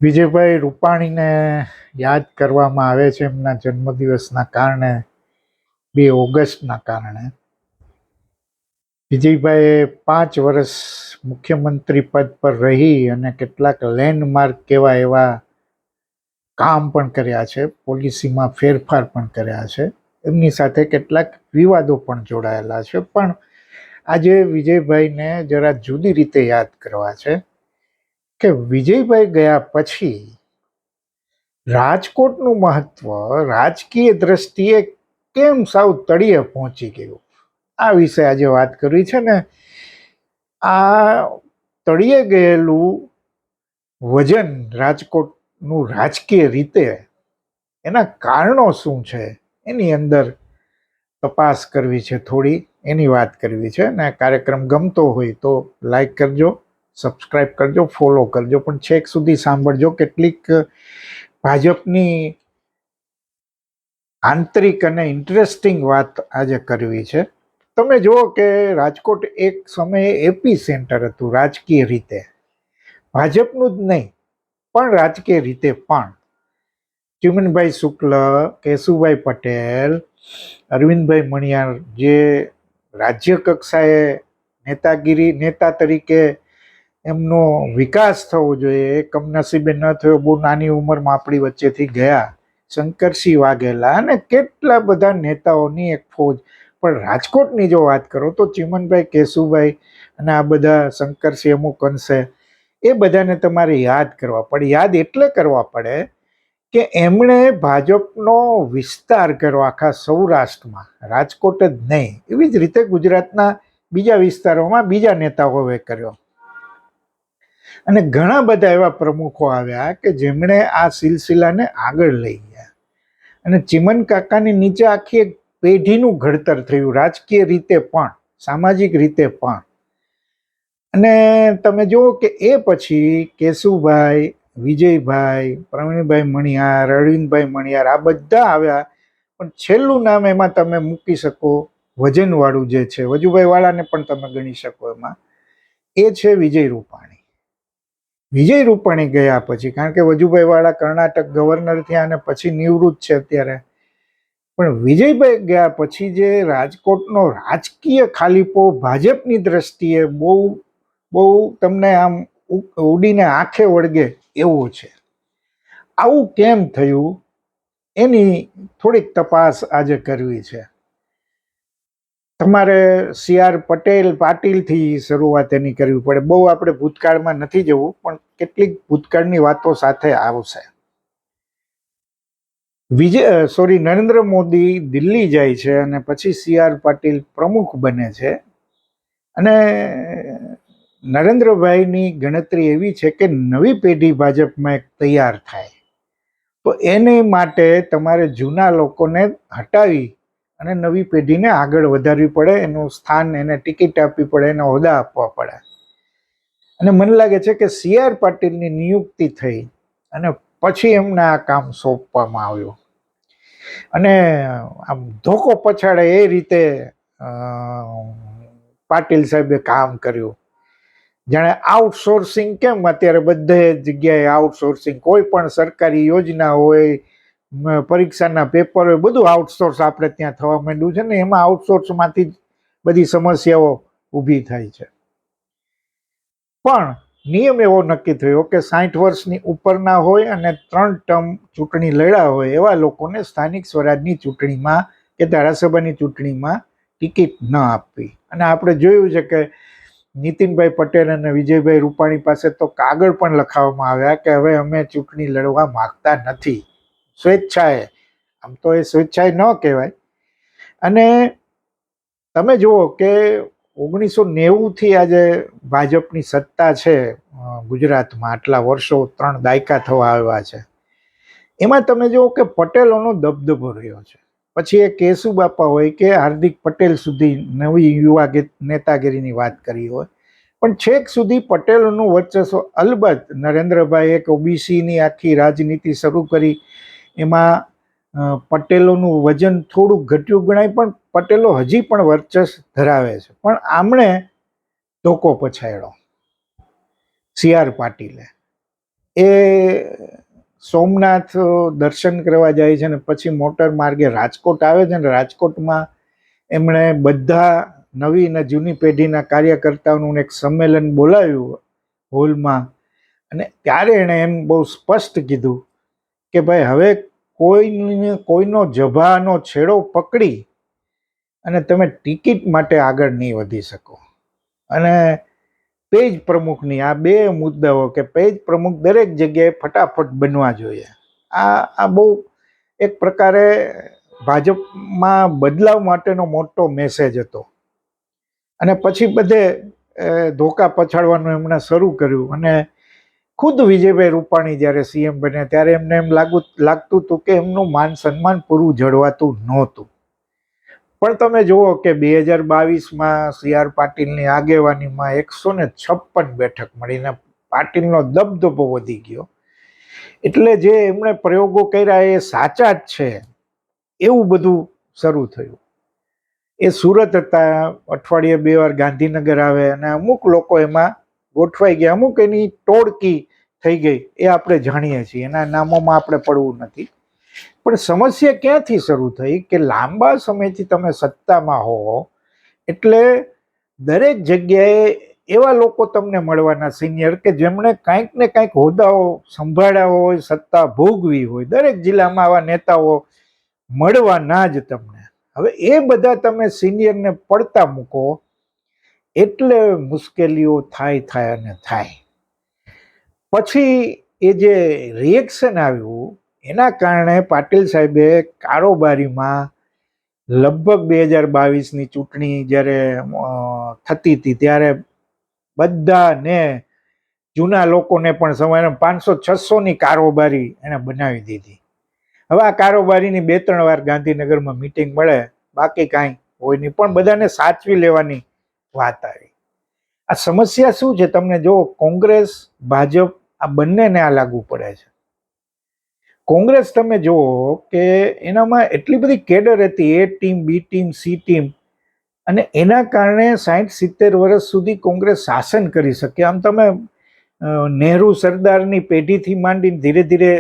વિજયભાઈ રૂપાણીને યાદ કરવામાં આવે છે એમના જન્મદિવસના કારણે, 2 ઓગસ્ટના કારણે. વિજયભાઈએ 5 વર્ષ મુખ્યમંત્રી પદ પર રહી અને કેટલાક લેન્ડમાર્ક કેવા એવા કામ પણ કર્યા છે, પોલિસીમાં ફેરફાર પણ કર્યા છે. એમની સાથે કેટલાક વિવાદો પણ જોડાયેલા છે. પણ આજે વિજયભાઈને જરા જુદી રીતે યાદ કરવા છે કે વિજયભાઈ ગયા પછી રાજકોટનું મહત્વ રાજકીય દ્રષ્ટિએ કેમ સાવ તળિયે પહોંચી ગયું, આ વિશે આજે વાત કરવી છે ને. આ તળિયે ગયેલું વજન રાજકોટનું રાજકીય રીતે, એના કારણો શું છે, એની અંદર તપાસ કરવી છે, થોડી એની વાત કરવી છે. ને કાર્યક્રમ ગમતો હોય તો લાઈક કરજો, સબસ્ક્રાઈબ કરજો, ફોલો કરજો, પણ છેક સુધી સાંભળજો. કેટલીક ભાજપની આંતરિક અને ઇન્ટરેસ્ટિંગ વાત આજે કરવી છે. તમે જુઓ કે રાજકોટ એક સમયે એપી સેન્ટર હતું રાજકીય રીતે, ભાજપનું જ નહીં પણ રાજકીય રીતે પણ. ચિમનભાઈ શુક્લ, કેશુભાઈ પટેલ, અરવિંદભાઈ મણિયાર જે રાજ્ય કક્ષાએ નેતા તરીકે એમનો વિકાસ થવો જોઈએ એ કમનસીબે ન થયો. બહુ નાની ઉંમરમાં આપણી વચ્ચેથી ગયા. શંકરસિંહ વાઘેલા અને કેટલા બધા નેતાઓની એક ફોજ. પણ રાજકોટની જો વાત કરો તો ચિમનભાઈ, કેશુભાઈ અને આ બધા શંકરસિંહ અમુક અંશે, એ બધાને તમારે યાદ કરવા પડે. યાદ એટલે કરવા પડે કે એમણે ભાજપનો વિસ્તાર કર્યો આખા સૌરાષ્ટ્રમાં, રાજકોટ જ નહીં. એવી જ રીતે ગુજરાતના બીજા વિસ્તારોમાં બીજા નેતાઓએ કર્યો. અને ઘણા બધા એવા પ્રમુખો આવ્યા કે જેમણે આ સિલસિલાને આગળ લઈ ગયા. અને ચિમન કાકાની નીચે આખી એક પેઢીનું ઘડતર થયું, રાજકીય રીતે પણ, સામાજિક રીતે પણ. અને તમે જુઓ કે એ પછી કેશુભાઈ, વિજયભાઈ, પ્રવીણભાઈ મણિયાર, અરવિંદભાઈ મણિયાર, આ બધા આવ્યા. પણ છેલ્લું નામ એમાં તમે મૂકી શકો, વજનવાળું જે છે, વજુભાઈ વાળાને પણ તમે ગણી શકો એમાં, એ છે વિજય રૂપાણી. વિજય રૂપાણી ગયા પછી, કારણ કે વજુભાઈ વાળા કર્ણાટક ગવર્નર થયા અને પછી નિવૃત્ત છે અત્યારે, પણ વિજયભાઈ ગયા પછી જે રાજકોટનો રાજકીય ખાલીપો ભાજપની દ્રષ્ટિએ બહુ તમને આમ ઉડીને આંખે વળગે એવો છે. આવું કેમ થયું એની થોડીક તપાસ આજે કરવી છે. તમારે CR પાટીલથી શરૂઆત એની કરવી પડે. બહુ આપણે ભૂતકાળમાં નથી જવું, પણ કેટલીક ભૂતકાળની વાતો સાથે આવશે. નરેન્દ્ર મોદી દિલ્હી જાય છે અને પછી CR પાટીલ પ્રમુખ બને છે. અને નરેન્દ્રભાઈની ગણતરી એવી છે કે નવી પેઢી ભાજપમાં એક તૈયાર થાય, તો એને માટે તમારે જૂના લોકોને હટાવી અને નવી પેઢીને આગળ વધારવી પડે, એનું સ્થાન, એને ટિકિટ આપવી પડે, એને હોદ્દા આપવા પડે. અને મને લાગે છે કે CR પાટીલની નિયુક્તિ થઈ અને પછી એમને આ કામ સોંપવામાં આવ્યું. અને આમ ધોકો પછાડે એ રીતે પાટીલ સાહેબે કામ કર્યું. જાણે આઉટસોર્સિંગ, કેમ અત્યારે બધે જગ્યાએ આઉટસોર્સિંગ, કોઈ પણ સરકારી યોજના હોય, પરીક્ષાના પેપર હોય, બધું આઉટસોર્સ આપણે ત્યાં થવા માંડ્યું છે ને. એમાં આઉટસોર્સમાંથી જ બધી સમસ્યાઓ ઊભી થાય છે. પણ નિયમ એવો નક્કી થયો કે 60 વર્ષની ઉપરના હોય અને 3 ટર્મ ચૂંટણી લડ્યા હોય એવા લોકોને સ્થાનિક સ્વરાજની ચૂંટણીમાં કે ધારાસભાની ચૂંટણીમાં ટિકિટ ન આપવી. અને આપણે જોયું છે કે નીતિનભાઈ પટેલ અને વિજયભાઈ રૂપાણી પાસે તો કાગળ પણ લખાવવામાં આવ્યા કે હવે અમે ચૂંટણી લડવા માંગતા નથી, સ્વેચ્છાએ. આમ તો એ સ્વેચ્છાએ ન કહેવાય. અને તમે જુઓ કે 1990થી આજે ભાજપની સત્તા છે ગુજરાતમાં, આટલા વર્ષો, 3 દાયકા થવા આવ્યા છે. એમાં તમે જુઓ કે પટેલોનો દબદબો રહ્યો છે. પછી એ કેશુબાપા હોય કે હાર્દિક પટેલ સુધી નવી યુવા નેતાગીરીની વાત કરી હોય, પણ છેક સુધી પટેલોનું વર્ચસ્વ. અલબત્ત નરેન્દ્રભાઈ એક OBCની આખી રાજનીતિ શરૂ કરી, એમાં પટેલોનું વજન થોડું ઘટ્યું ગણાય, પણ પટેલો હજી પણ વર્ચસ્વ ધરાવે છે. પણ આમણે ધોકો પછાડ્યો CR પાટીલે. એ સોમનાથ દર્શન કરવા જાય છે ને પછી મોટર માર્ગે રાજકોટ આવે છે ને રાજકોટમાં એમણે બધા નવી અને જૂની પેઢીના કાર્યકર્તાઓનું એક સંમેલન બોલાવ્યું હોલમાં. અને ત્યારે એણે એમ બહુ સ્પષ્ટ કીધું કે ભાઈ હવે કોઈનો જભાનો છેડો પકડી અને તમે ટિકિટ માટે આગળ નહીં વધી શકો. અને પેજ પ્રમુખની આ બે મુદ્દાઓ કે પેજ પ્રમુખ દરેક જગ્યાએ ફટાફટ બનવા જોઈએ. આ બહુ એક પ્રકારે ભાજપમાં બદલાવ માટેનો મોટો મેસેજ હતો. અને પછી બધે ધોકા પછાડવાનું એમણે શરૂ કર્યું. અને ખુદ વિજયભાઈ રૂપાણી જ્યારે સીએમ બન્યા ત્યારે એમને એમ લાગતું હતું કે એમનું માન સન્માન પૂરું જળવાતું નહોતું. પણ તમે જુઓ કે 2022માં CR પાટીલની આગેવાનીમાં 156 બેઠક મળીને પાટીલનો દબદબો વધી ગયો. એટલે જે એમણે પ્રયોગો કર્યા એ સાચા જ છે એવું બધું શરૂ થયું. એ સુરત હતા, અઠવાડિયે 2 વાર ગાંધીનગર આવે અને અમુક લોકો એમાં ગોઠવાઈ ગયા, અમુક એની ટોળકી થઈ ગઈ, એ આપણે જાણીએ છીએ, એના નામોમાં આપણે પડવું નથી. પણ સમસ્યા ક્યાંથી શરૂ થઈ કે લાંબા સમયથી તમે સત્તામાં હો એટલે દરેક જગ્યાએ એવા લોકો તમને મળવાના સિનિયર કે જેમણે કાંઈક ને કાંઈક હોદ્દાઓ સંભાળ્યા હોય, સત્તા ભોગવી હોય. દરેક જિલ્લામાં આવા નેતાઓ મળવાના જ તમને. હવે એ બધા તમે સિનિયરને પડતા મૂકો એટલે મુશ્કેલીઓ થાય અને થાય. પછી એ જે રિએક્શન આવ્યું એના કારણે પાટીલ સાહેબે કારોબારીમાં લગભગ 2022ની ચૂંટણી જ્યારે થતી હતી ત્યારે બધાને જૂના લોકોને પણ સમય 500-600ની કારોબારી એને બનાવી દીધી. હવે આ કારોબારીની 2-3 વાર ગાંધીનગરમાં મિટિંગ મળે, બાકી કાંઈ હોય નહીં. પણ બધાને સાચવી લેવાની વાત આવી. આ સમસ્યા શું છે તમને જો કોંગ્રેસ ભાજપ આ બંનેને આ લાગુ પડે છે. કોંગ્રેસ તમે જુઓ કે એનામાં એટલી બધી કેડર હતી, એ ટીમ, બી ટીમ, સી ટીમ, અને એના કારણે 60-70 વર્ષ સુધી કોંગ્રેસ શાસન કરી શકે. આમ તમે નહેરુ સરદારની પેઢીથી માંડીને ધીરે ધીરે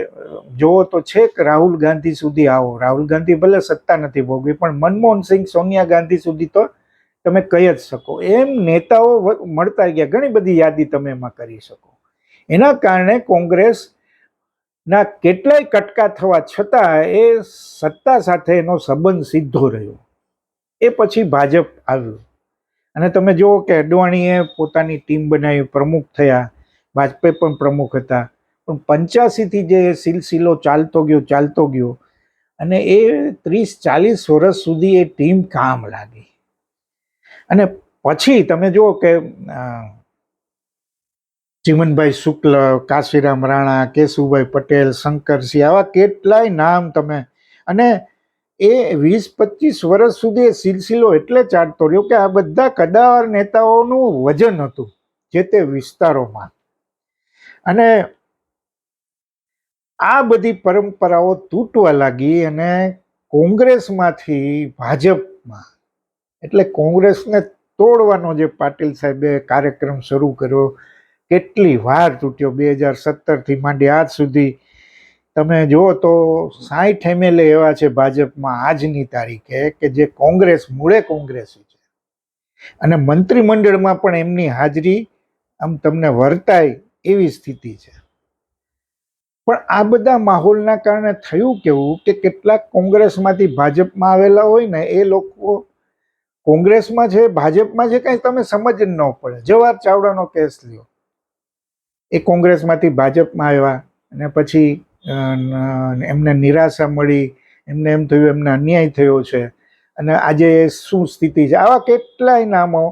જોવો તો છેક રાહુલ ગાંધી સુધી આવો. રાહુલ ગાંધી ભલે સત્તા નથી ભોગવી પણ મનમોહન સિંહ, સોનિયા ગાંધી સુધી તો તમે કહી જ શકો. એમ નેતાઓ મળતા ગયા, ઘણી બધી યાદી તમે એમાં કરી શકો. એના કારણે કોંગ્રેસ ના કેટલાય કટકા થવા છતાં એ સત્તા સાથે એનો સંબંધ સીધો રહ્યો. એ પછી ભાજપ આવ્યું અને તમે જુઓ કે અડવાણીએ પોતાની ટીમ બનાવી, પ્રમુખ થયા, વાજપેયી પણ પ્રમુખ હતા. પણ 85થી જે સિલસિલો ચાલતો ગયો અને એ 30-40 વર્ષ સુધી એ ટીમ કામ લાગી. અને પછી તમે જુઓ કે ચિમનભાઈ શુક્લ, કાશીરામ રાણા, કેશુભાઈ પટેલ, શંકરસિંહ, આવા કેટલાય નામ તમે, અને એ 20-25 વર્ષ સુધી એ સિલસિલો એટલે ચાલતો રહ્યો કે આ બધા કદાવર નેતાઓનું વજન હતું જે તે વિસ્તારોમાં. અને આ બધી પરંપરાઓ તૂટવા લાગી અને કોંગ્રેસમાંથી ભાજપમાં, એટલે કોંગ્રેસને તોડવાનો જે પાટીલ સાહેબે કાર્યક્રમ શરૂ કર્યો, કેટલી વાર તૂટ્યો. 2017થી માંડી આજ સુધી તમે જુઓ તો 60 MLA એવા છે ભાજપમાં આજની તારીખે કે જે મૂળે કોંગ્રેસી છે. અને મંત્રીમંડળમાં પણ એમની હાજરી આમ તમને વર્તાય એવી સ્થિતિ છે. પણ આ બધા માહોલના કારણે થયું કેવું કે કેટલાક કોંગ્રેસમાંથી ભાજપમાં આવેલા હોય ને એ લોકો કોંગ્રેસમાં છે, ભાજપમાં છે, કાંઈ તમે સમજ જ ન પડે. જવાહર ચાવડાનો કેસ લ્યો, એ કોંગ્રેસમાંથી ભાજપમાં આવ્યા અને પછી એમને નિરાશા મળી, એમને એમ થયું એમને અન્યાય થયો છે અને આજે શું સ્થિતિ છે. આવા કેટલાય નામો.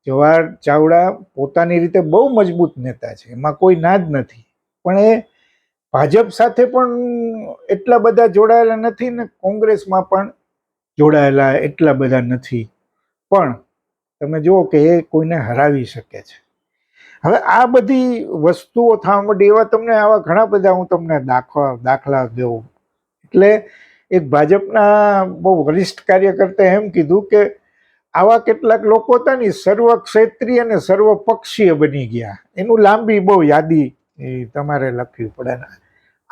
જવાહર ચાવડા પોતાની રીતે બહુ મજબૂત નેતા છે, એમાં કોઈ ના જ નથી, પણ એ ભાજપ સાથે પણ એટલા બધા જોડાયેલા નથી ને કોંગ્રેસમાં પણ જોડાયેલા એટલા બધા નથી. પણ તમે જુઓ કે એ કોઈને હરાવી શકે છે. હવે આ બધી વસ્તુઓ થવા માંડી. એવા તમને આવા ઘણા બધા હું તમને દાખલા દઉં. એટલે એક ભાજપના બહુ વરિષ્ઠ કાર્યકર્તાએ એમ કીધું કે આવા કેટલાક લોકો હતા ને સર્વ ક્ષેત્રીય અને સર્વપક્ષીય બની ગયા. એનું લાંબી બહુ યાદી એ તમારે લખવી પડે ને.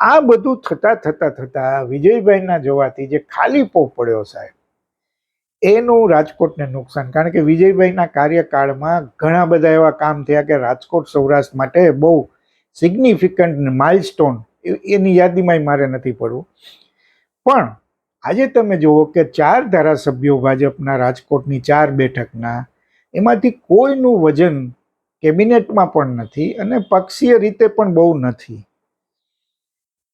આ બધું થતા વિજયભાઈના જવાથી જે ખાલીપો પડ્યો સાહેબ, એનું રાજકોટને નુકસાન. કારણ કે વિજયભાઈના કાર્યકાળમાં ઘણા બધા એવા કામ થયા કે રાજકોટ સૌરાષ્ટ્ર માટે બહુ સિગ્નિફિકન્ટ માઇલસ્ટોન, એની યાદીમાં મારે નથી પડવું. પણ આજે તમે જુઓ કે 4 ધારાસભ્યો ભાજપના રાજકોટની 4 બેઠકના, એમાંથી કોઈનું વજન કેબિનેટમાં પણ નથી અને પક્ષીય રીતે પણ બહુ નથી.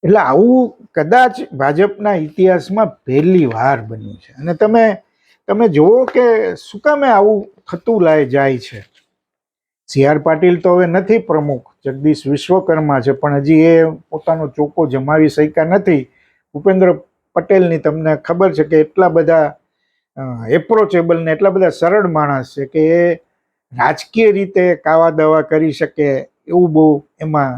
એટલે આવું કદાચ ભાજપના ઇતિહાસમાં પહેલી વાર બન્યું છે. અને તમે જુઓ કે શું કામે આવું થતું જાય છે. CR પાટીલ તો હવે નથી પ્રમુખ, જગદીશ વિશ્વકર્મા છે, પણ હજી એ પોતાનો ચોકો જમાવી શક્યા નથી. ભૂપેન્દ્ર પટેલની તમને ખબર છે કે એટલા બધા એપ્રોચેબલ ને એટલા બધા સરળ માણસ છે કે એ રાજકીય રીતે કાવા દાવા કરી શકે એવું બહુ એમાં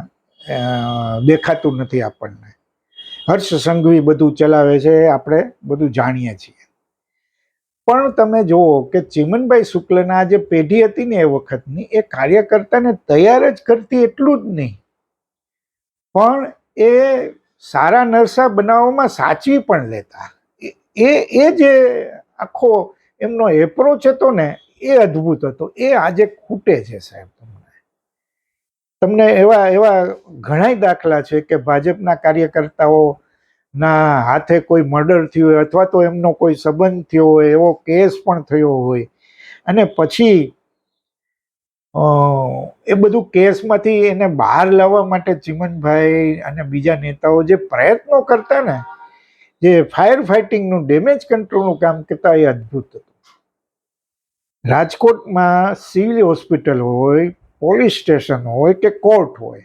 દેખાતું નથી આપણને. હર્ષ સંઘવી બધું ચલાવે છે, આપણે બધું જાણીએ છીએ. પણ તમે જુઓ કે ચિમનભાઈ શુક્લના જે પેઢી હતી ને એ વખતની, એ કાર્યકર્તાને તૈયાર જ કરતી એટલું જ નહીં, પણ એ સારા નરસા બનાવવામાં સાચવી પણ લેતા. એ જે આખો એમનો એપ્રોચ હતો ને, એ અદ્ભુત હતો. એ આજે ખૂટે છે સાહેબ. તમને એવા ઘણા દાખલા છે કે ભાજપના કાર્યકર્તાઓ ના હાથે કોઈ મર્ડર થયું હોય અથવા તો એમનો કોઈ સંબંધ થયો હોય, એવો કેસ પણ થયો હોય, અને પછી એ બધું કેસમાંથી એને બહાર લાવવા માટે ચિમનભાઈ અને બીજા નેતાઓ જે પ્રયત્નો કરતા ને, જે ફાયર ફાઇટિંગનું, ડેમેજ કંટ્રોલનું કામ કરતા, એ અદ્ભુત હતું. રાજકોટમાં સિવિલ હોસ્પિટલ હોય, પોલીસ સ્ટેશન હોય કે કોર્ટ હોય,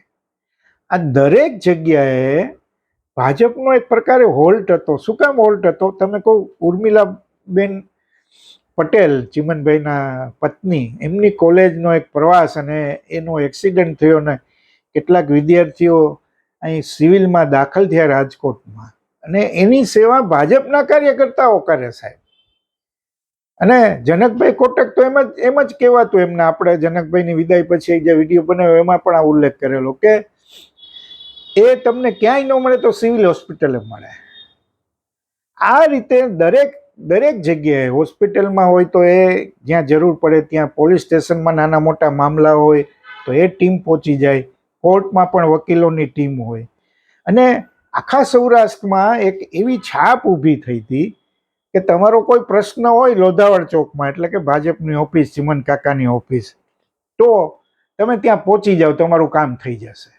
આ દરેક જગ્યાએ ભાજપનો એક પ્રકારે હોલ્ટ હતો. શું કામ હોલ્ટ હતો? તમે કહો, ઉર્મિલાબેન પટેલ, ચિમનભાઈના પત્ની, એમની કોલેજનો એક પ્રવાસ અને એનો એક્સિડન્ટ થયો ને કેટલાક વિદ્યાર્થીઓ અહીં સિવિલમાં દાખલ થયા રાજકોટમાં, અને એની સેવા ભાજપના કાર્યકર્તાઓ કરે સાહેબ. અને જનકભાઈ કોટક તો એમ જ કહેવાતું એમને. આપણે જનકભાઈની વિદાય પછી જે વિડીયો બનાવ્યો એમાં પણ આ ઉલ્લેખ કરેલો કે એ તમને ક્યાંય ન મળે તો સિવિલ હોસ્પિટલે મળે. આ રીતે દરેક જગ્યાએ હોસ્પિટલમાં હોય તો એ જ્યાં જરૂર પડે ત્યાં, પોલીસ સ્ટેશનમાં નાના મોટા મામલા હોય તો એ ટીમ પહોંચી જાય, કોર્ટમાં પણ વકીલોની ટીમ હોય. અને આખા સૌરાષ્ટ્રમાં એક એવી છાપ ઊભી થઈ હતી કે તમારો કોઈ પ્રશ્ન હોય લોધાવળ ચોકમાં, એટલે કે ભાજપની ઓફિસ, ચિમન કાકાની ઓફિસ, તો તમે ત્યાં પહોંચી જાઓ, તમારું કામ થઈ જશે.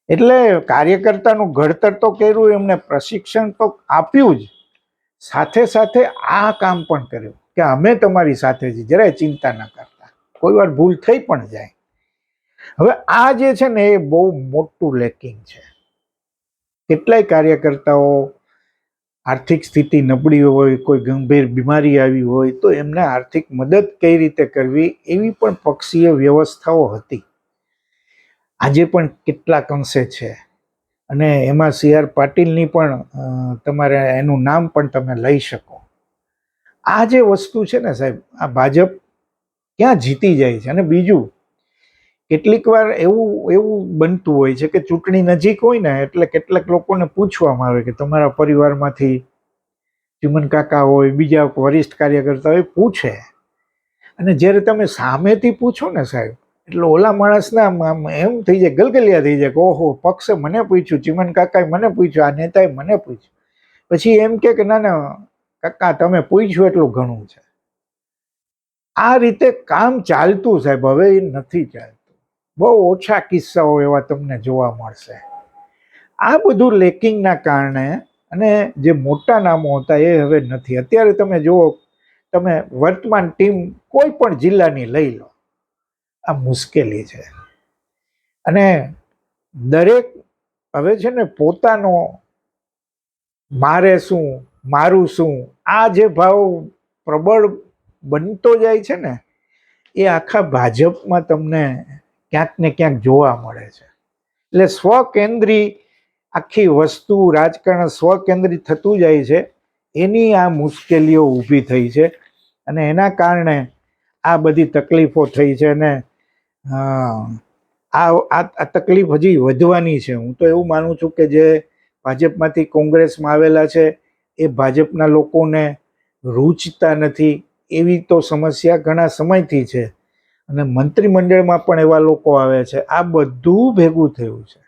એટલે કાર્યકર્તાનું ઘડતર તો કર્યું, એમને પ્રશિક્ષણ તો આપ્યું જ, સાથે સાથે આ કામ પણ કર્યું કે અમે તમારી સાથે છીએ, જરાય ચિંતા ન કરતા, કોઈ વાર ભૂલ થઈ પણ જાય. હવે આ જે છે ને, એ બહુ મોટું લેકિંગ છે. કેટલાય કાર્યકર્તાઓ આર્થિક સ્થિતિ નબળી હોય, કોઈ ગંભીર બીમારી આવી હોય તો એમને આર્થિક મદદ કઈ રીતે કરવી, એવી પણ પક્ષીય વ્યવસ્થાઓ હતી. આજે પણ કેટલાક અંશે છે. અને એમાં CR પાટીલની પણ તમારે એનું નામ પણ તમે લઈ શકો. આ જે વસ્તુ છે ને સાહેબ, આ ભાજપ ક્યાં જીતી જાય છે. અને બીજું, કેટલીક વાર એવું બનતું હોય છે કે ચૂંટણી નજીક હોય ને એટલે કેટલાક લોકોને પૂછવામાં આવે કે તમારા પરિવારમાંથી ચિમન કાકા હોય, બીજા વરિષ્ઠ કાર્યકર્તા હોય, પૂછે. અને જ્યારે તમે સામેથી પૂછો ને સાહેબ, એટલે ઓલા માણસના એમ થઈ જાય, ગલગલિયા થઈ જાય કે ઓહો, પક્ષે મને પૂછ્યું, ચિમન કાકાએ મને પૂછ્યું, આ નેતાએ મને પૂછ્યું. પછી એમ કે ના ના કાકા, તમે પૂછ્યું એટલું ઘણું છે. આ રીતે કામ ચાલતું સાહેબ. હવે એ નથી ચાલતું. બહુ ઓછા કિસ્સાઓ એવા તમને જોવા મળશે. આ બધું લેકિંગના કારણે, અને જે મોટા નામો હતા એ હવે નથી. અત્યારે તમે જુઓ, તમે વર્તમાન ટીમ કોઈ પણ જિલ્લાની લઈ લો, આ મુશ્કેલી છે. અને દરેક હવે છે ને પોતાનો મારે શું, મારું શું, આ જે ભાવ પ્રબળ બનતો જાય છે ને, એ આખા ભાજપમાં તમને ક્યાંક ને ક્યાંક જોવા મળે છે. એટલે સ્વકેન્દ્રી આખી વસ્તુ, રાજકારણ સ્વકેન્દ્રી થતું જાય છે. એની આ મુશ્કેલીઓ ઊભી થઈ છે અને એના કારણે આ બધી તકલીફો થઈ છે. અને આ તકલીફ હજી વધવાની છે. હું તો એવું માનું છું કે જે ભાજપમાંથી કોંગ્રેસમાં આવેલા છે એ ભાજપના લોકોને રૂચતા નથી, એવી તો સમસ્યા ઘણા સમયથી છે. અને મંત્રીમંડળમાં પણ એવા લોકો આવે છે. આ બધું ભેગું થયું છે.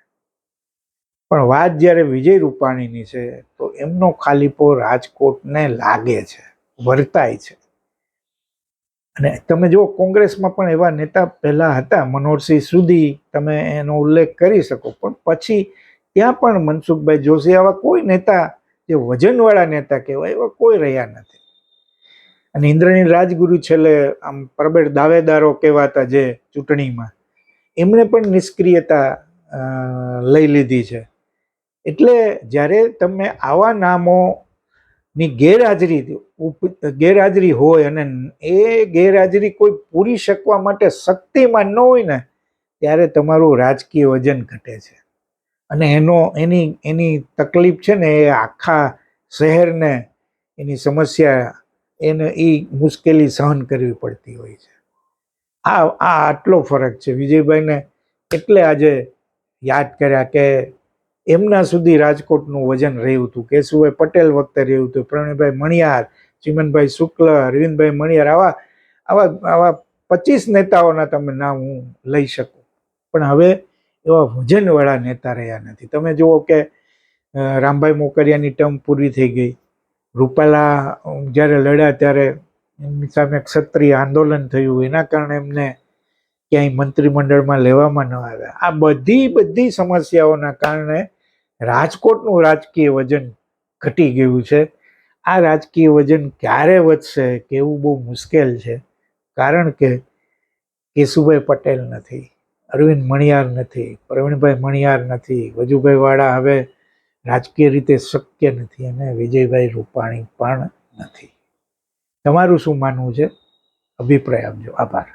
પણ વાત જ્યારે વિજય રૂપાણીની છે તો એમનો ખાલીપો રાજકોટને લાગે છે, વર્તાય છે. અને તમે જુઓ કોંગ્રેસમાં પણ એવા નેતા પહેલા હતા, મનોહરસિંહ સુધી તમે એનો ઉલ્લેખ કરી શકો, પણ પછી ત્યાં પણ મનસુખભાઈ જોશી આવા કોઈ નેતા જે વજનવાળા નેતા કહેવાય એવા કોઈ રહ્યા નથી. અને ઇન્દ્રનીલ રાજગુરુ છેલ્લે આમ પ્રબળ દાવેદારો કહેવાતા જે ચૂંટણીમાં, એમણે પણ નિષ્ક્રિયતા લઈ લીધી છે. એટલે જ્યારે તમે આવા નામોની ગેરહાજરી હોય અને એ ગેરહાજરી કોઈ પૂરી શકવા માટે શક્તિમાન ન હોય ને, ત્યારે તમારું રાજકીય વજન ઘટે છે. અને એની તકલીફ છે ને એ આખા શહેરને એની સમસ્યા એ મુશ્કેલી સહન કરવી પડતી હોય છે. આટલો ફરક છે. વિજયભાઈને એટલે આજે યાદ કર્યા કે એમના સુધી રાજકોટનું વજન રહ્યું હતું, કેશુભાઈ પટેલ વખતે રહ્યું હતું, પ્રવીણભાઈ મણિયાર, ચિમનભાઈ શુક્લ, અરવિંદભાઈ મણિયાર, આવા 25 નેતાઓના તમે નામ હું લઈ શકું. પણ હવે એવા વજનવાળા નેતા રહ્યા નથી. તમે જુઓ કે રામભાઈ મોકરિયાની ટર્મ પૂરી થઈ ગઈ. રૂપાલા જ્યારે લડ્યા ત્યારે એમની સામે ક્ષત્રિય આંદોલન થયું, એના કારણે એમને ક્યાંય મંત્રીમંડળમાં લેવામાં ન આવ્યા. આ બધી સમસ્યાઓના કારણે રાજકોટનું રાજકીય વજન ઘટી ગયું છે. આ રાજકીય વજન ક્યારે વધશે કહેવું બહુ મુશ્કેલ છે. કારણ કે કેશુભાઈ પટેલ નથી, અરવિંદ મણિયાર નથી, પ્રવીણભાઈ મણિયાર નથી, વજુભાઈ વાળા હવે રાજકીય રીતે શક્ય નથી, અને વિજયભાઈ રૂપાણી પણ નથી. તમારું શું માનવું છે? અભિપ્રાય આપજો. આભાર.